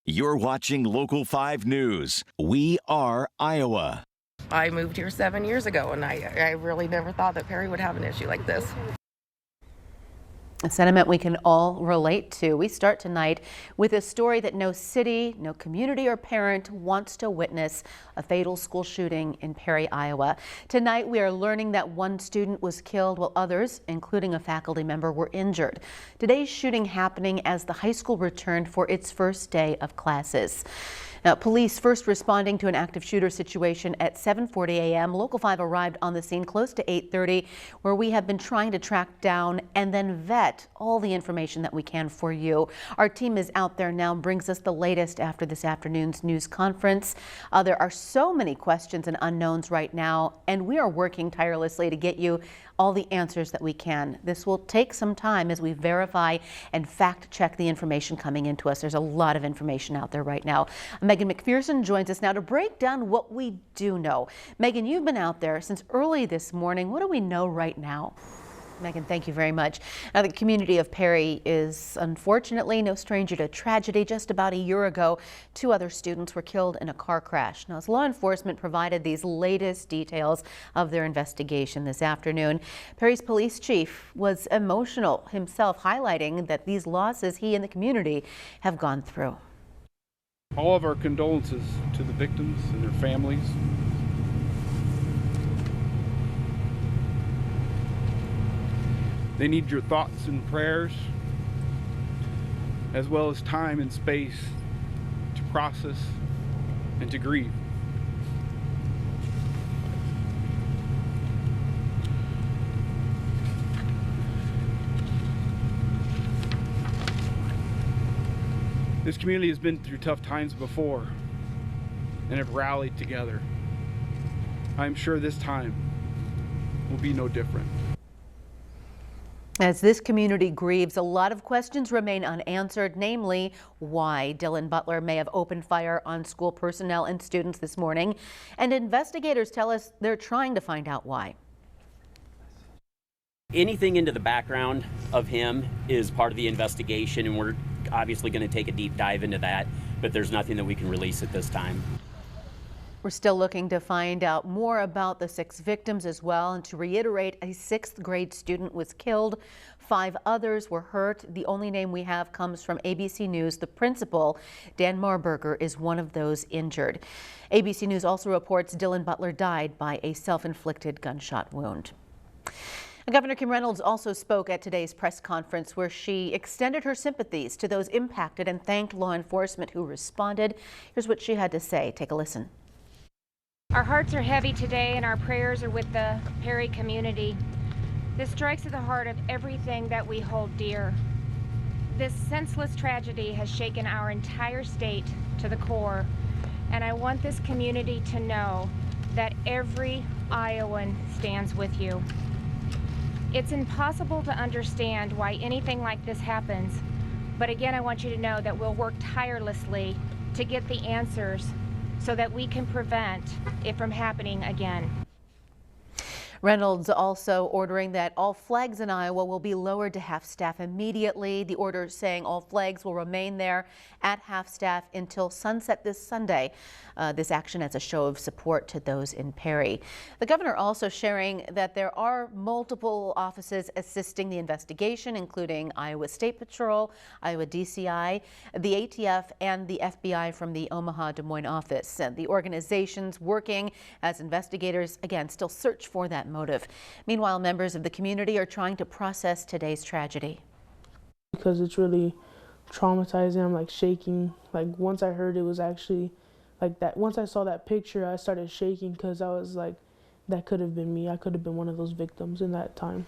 You're watching Local 5 News. We are Iowa. I moved here 7 years ago, and I really never thought that Perry would have an issue like this. A sentiment we can all relate to. We start tonight with a story that no city, no community or parent wants to witness: a fatal school shooting in Perry, Iowa. Tonight we are learning that one student was killed while others, including a faculty member, were injured. Today's shooting happening as the high school returned for its first day of classes. Now, police first responding to an active shooter situation at 7:40 a.m. Local 5 arrived on the scene close to 8:30, where we have been trying to track down and then vet all the information that we can for you. Our team is out there now, brings us the latest after this afternoon's news conference. There are so many questions and unknowns right now, and we are working tirelessly to get you all the answers that we can. This will take some time as we verify and fact check the information coming into us. There's a lot of information out there right now. Megan McPherson joins us now to break down what we do know. Megan, you've been out there since early this morning. What do we know right now? Megan, thank you very much. Now, the community of Perry is unfortunately no stranger to tragedy. Just about a year ago, 2 other students were killed in a car crash. Now, as law enforcement provided these latest details of their investigation this afternoon, Perry's police chief was emotional himself, highlighting that these losses he and the community have gone through. All of our condolences to the victims and their families. They need your thoughts and prayers, as well as time and space to process and to grieve. This community has been through tough times before and have rallied together. I'm sure this time will be no different. As this community grieves, a lot of questions remain unanswered, namely why Dylan Butler may have opened fire on school personnel and students this morning. And investigators tell us they're trying to find out why. Anything into the background of him is part of the investigation, and we're obviously going to take a deep dive into that, but there's nothing that we can release at this time. We're still looking to find out more about the 6 victims as well. And to reiterate, a 6th grade student was killed. 5 others were hurt. The only name we have comes from ABC News. The principal, Dan Marburger, is one of those injured. ABC News also reports Dylan Butler died by a self-inflicted gunshot wound. Governor Kim Reynolds also spoke at today's press conference, where she extended her sympathies to those impacted and thanked law enforcement who responded. Here's what she had to say. Take a listen. Our hearts are heavy today, and our prayers are with the Perry community. This strikes at the heart of everything that we hold dear. This senseless tragedy has shaken our entire state to the core, and I want this community to know that every Iowan stands with you. It's impossible to understand why anything like this happens, but again, I want you to know that we'll work tirelessly to get the answers so that we can prevent it from happening again. Reynolds also ordering that all flags in Iowa will be lowered to half-staff immediately. The order saying all flags will remain there at half-staff until sunset this Sunday. This action as a show of support to those in Perry. The governor also sharing that there are multiple offices assisting the investigation, including Iowa State Patrol, Iowa DCI, the ATF, and the FBI from the Omaha Des Moines office. And the organizations working as investigators, again, still search for that motive. Meanwhile, members of the community are trying to process today's tragedy. Because it's really traumatizing. I'm like shaking. Like once I heard it was actually like that, once I saw that picture, I started shaking because I was like, that could have been me. I could have been one of those victims in that time.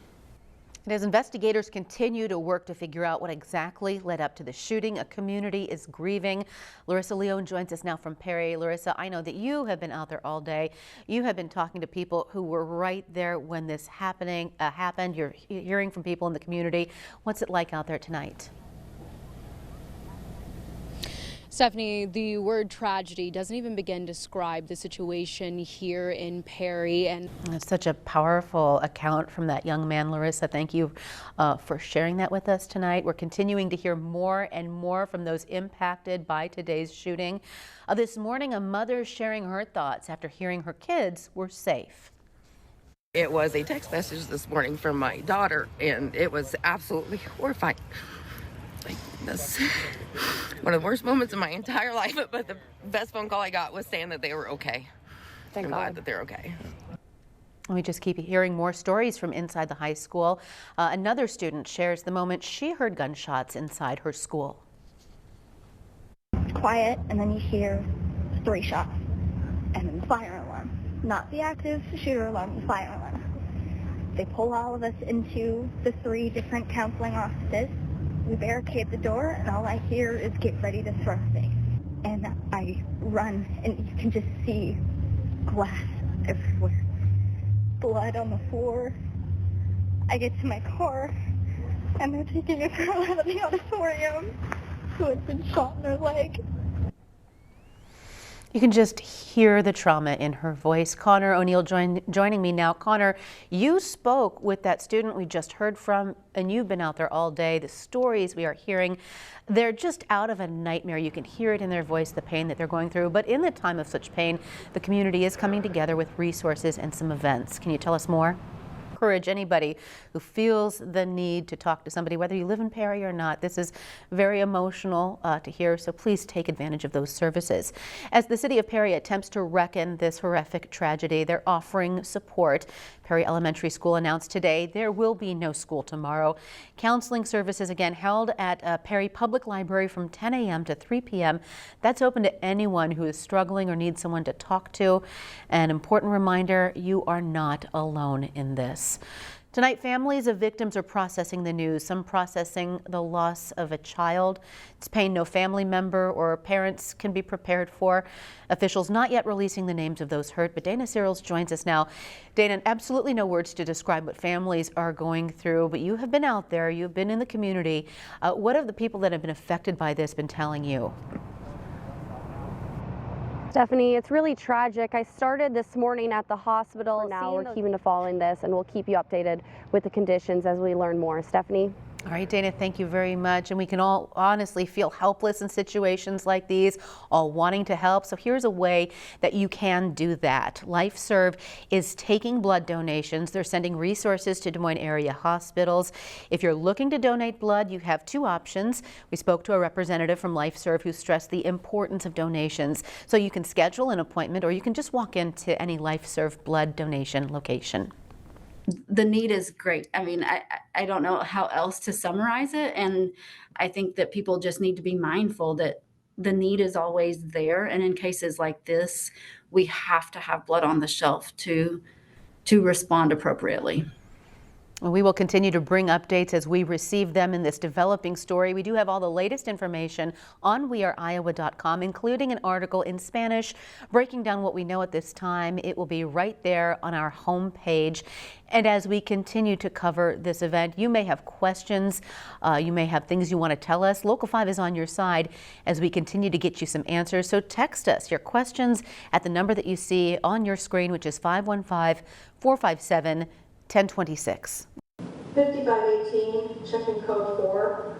And as investigators continue to work to figure out what exactly led up to the shooting, a community is grieving. Larissa Leone joins us now from Perry. Larissa, I know that you have been out there all day. You have been talking to people who were right there when this happened. You're hearing from people in the community. What's it like out there tonight? Stephanie, the word tragedy doesn't even begin to describe the situation here in Perry. And it's such a powerful account from that young man, Larissa. Thank you for sharing that with us tonight. We're continuing to hear more and more from those impacted by today's shooting. This morning, a mother sharing her thoughts after hearing her kids were safe. It was a text message this morning from my daughter, and it was absolutely horrifying. Like, that's one of the worst moments of my entire life, but the best phone call I got was saying that they were okay. I'm glad that they're okay. We just keep hearing more stories from inside the high school. Another student shares the moment she heard gunshots inside her school. It's quiet, and then you hear 3 shots, and then the fire alarm. Not the active shooter alarm, the fire alarm. They pull all of us into the 3 different counseling offices. We barricade the door, and all I hear is get ready to throw things. And I run, and you can just see glass everywhere. Blood on the floor. I get to my car, and they're taking a girl out of the auditorium who had been shot in her leg. You can just hear the trauma in her voice. Connor O'Neill joining me now. Connor, you spoke with that student we just heard from, and you've been out there all day. The stories we are hearing, they're just out of a nightmare. You can hear it in their voice, the pain that they're going through. But in the time of such pain, the community is coming together with resources and some events. Can you tell us more? Encourage anybody who feels the need to talk to somebody, whether you live in Perry or not. This is very emotional to hear, so please take advantage of those services. As the city of Perry attempts to reckon this horrific tragedy, they're offering support. Perry Elementary School announced today there will be no school tomorrow. Counseling services again held at Perry Public Library from 10 a.m. to 3 p.m. That's open to anyone who is struggling or needs someone to talk to. An important reminder, you are not alone in this. Tonight, families of victims are processing the news, some processing the loss of a child. It's pain no family member or parents can be prepared for. Officials not yet releasing the names of those hurt, but Dana Searles joins us now. Dana, absolutely no words to describe what families are going through, but you have been out there, you've been in the community. What have the people that have been affected by this been telling you? Stephanie, it's really tragic. I started this morning at the hospital. Now we're keeping following this, and we'll keep you updated with the conditions as we learn more. Stephanie? All right, Dana, thank you very much. And we can all honestly feel helpless in situations like these, all wanting to help. So here's a way that you can do that. LifeServe is taking blood donations. They're sending resources to Des Moines area hospitals. If you're looking to donate blood, you have 2 options. We spoke to a representative from LifeServe who stressed the importance of donations. So you can schedule an appointment, or you can just walk into any LifeServe blood donation location. The need is great. I mean, I don't know how else to summarize it. And I think that people just need to be mindful that the need is always there. And in cases like this, we have to have blood on the shelf to respond appropriately. We will continue to bring updates as we receive them in this developing story. We do have all the latest information on weareiowa.com, including an article in Spanish breaking down what we know at this time. It will be right there on our homepage. And as we continue to cover this event, you may have questions, you may have things you want to tell us. Local 5 is on your side as we continue to get you some answers. So text us your questions at the number that you see on your screen, which is 515-457-1026. 5518, check-in code 4.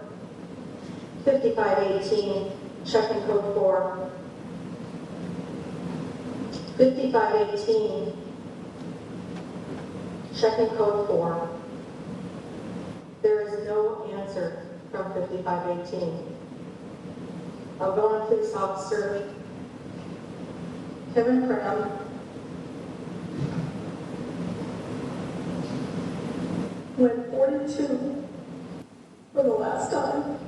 5518, check-in code 4. 5518, check-in code 4. There is no answer from 5518. Algonah Police Officer Kevin Cram went 42 for the last time.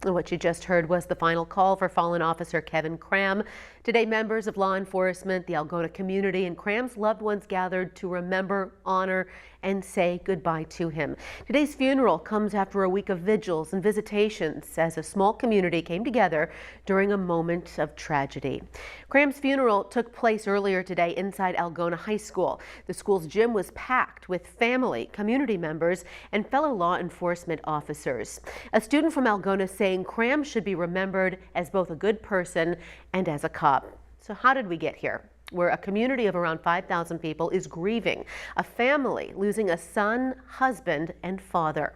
What you just heard was the final call for fallen officer Kevin Cram. Today, members of law enforcement, the Algonah community, and Cram's loved ones gathered to remember, honor, and say goodbye to him. Today's funeral comes after a week of vigils and visitations as a small community came together during a moment of tragedy. Cram's funeral took place earlier today inside Algona High School. The school's gym was packed with family, community members, and fellow law enforcement officers. A student from Algona saying Cram should be remembered as both a good person and as a cop. So how did we get here? Where a community of around 5,000 people is grieving a family losing a son, husband, and father.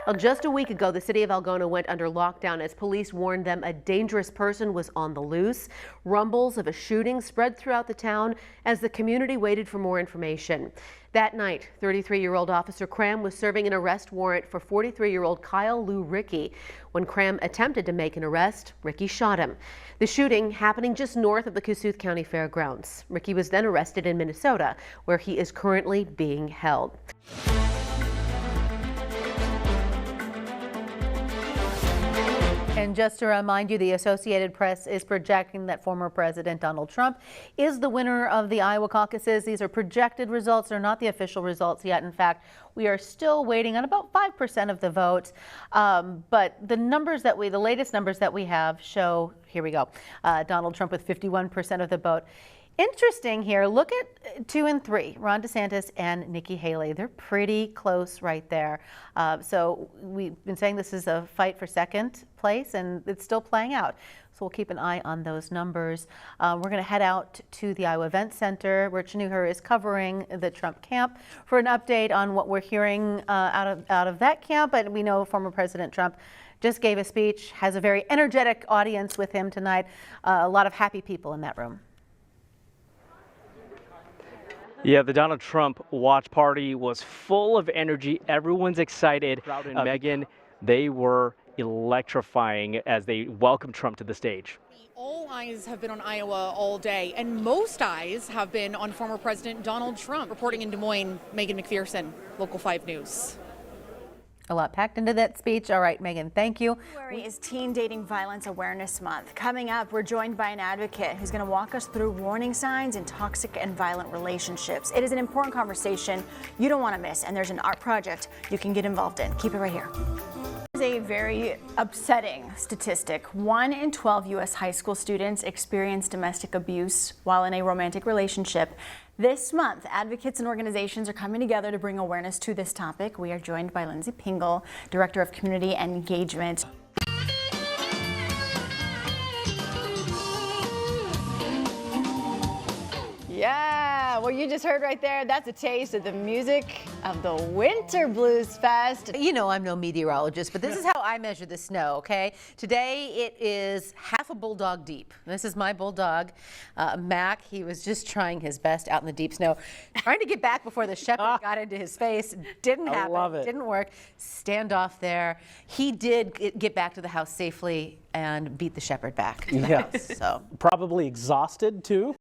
Well, just a week ago, the city of Algona went under lockdown as police warned them a dangerous person was on the loose. Rumbles of a shooting spread throughout the town as the community waited for more information. That night, 33-year-old Officer Cram was serving an arrest warrant for 43-year-old Kyle Lou Ricky. When Cram attempted to make an arrest, Ricky shot him. The shooting happening just north of the Kossuth County Fairgrounds. Ricky was then arrested in Minnesota, where he is currently being held. And just to remind you, the Associated Press is projecting that former President Donald Trump is the winner of the Iowa caucuses. These are projected results. They're not the official results yet. In fact, we are still waiting on about 5% of the vote. But the latest numbers that we have show, here we go, Donald Trump with 51% of the vote. Interesting here, look at 2 and 3, Ron DeSantis and Nikki Haley. They're pretty close right there. So we've been saying this is a fight for second place, and it's still playing out. So we'll keep an eye on those numbers. We're going to head out to the Iowa Event Center, where Chinooher is covering the Trump camp for an update on what we're hearing out of that camp. But we know former President Trump just gave a speech, has a very energetic audience with him tonight. A lot of happy people in that room. Yeah, the Donald Trump watch party was full of energy. Everyone's excited. Megan, they were electrifying as they welcomed Trump to the stage. All eyes have been on Iowa all day, and most eyes have been on former President Donald Trump. Reporting in Des Moines, Megan McPherson, Local 5 News. A lot packed into that speech. All right, Megan, thank you. February is Teen Dating Violence Awareness Month. Coming up, we're joined by an advocate who's going to walk us through warning signs in toxic and violent relationships. It is an important conversation you don't want to miss, and there's an art project you can get involved in. Keep it right here. This is a very upsetting statistic. 1 in 12 U.S. high school students experience domestic abuse while in a romantic relationship. This month, advocates and organizations are coming together to bring awareness to this topic. We are joined by Lindsay Pingle, Director of Community Engagement. Yeah, well, you just heard right there, that's a taste of the music of the Winter Blues Fest. You know, I'm no meteorologist, but this is how I measure the snow, okay? Today it is half a bulldog deep. This is my bulldog, Mac. He was just trying his best out in the deep snow, trying to get back before the shepherd got into his face. Didn't happen. I love it. Didn't work. Standoff there. He did get back to the house safely and beat the shepherd back to the house. So probably exhausted too.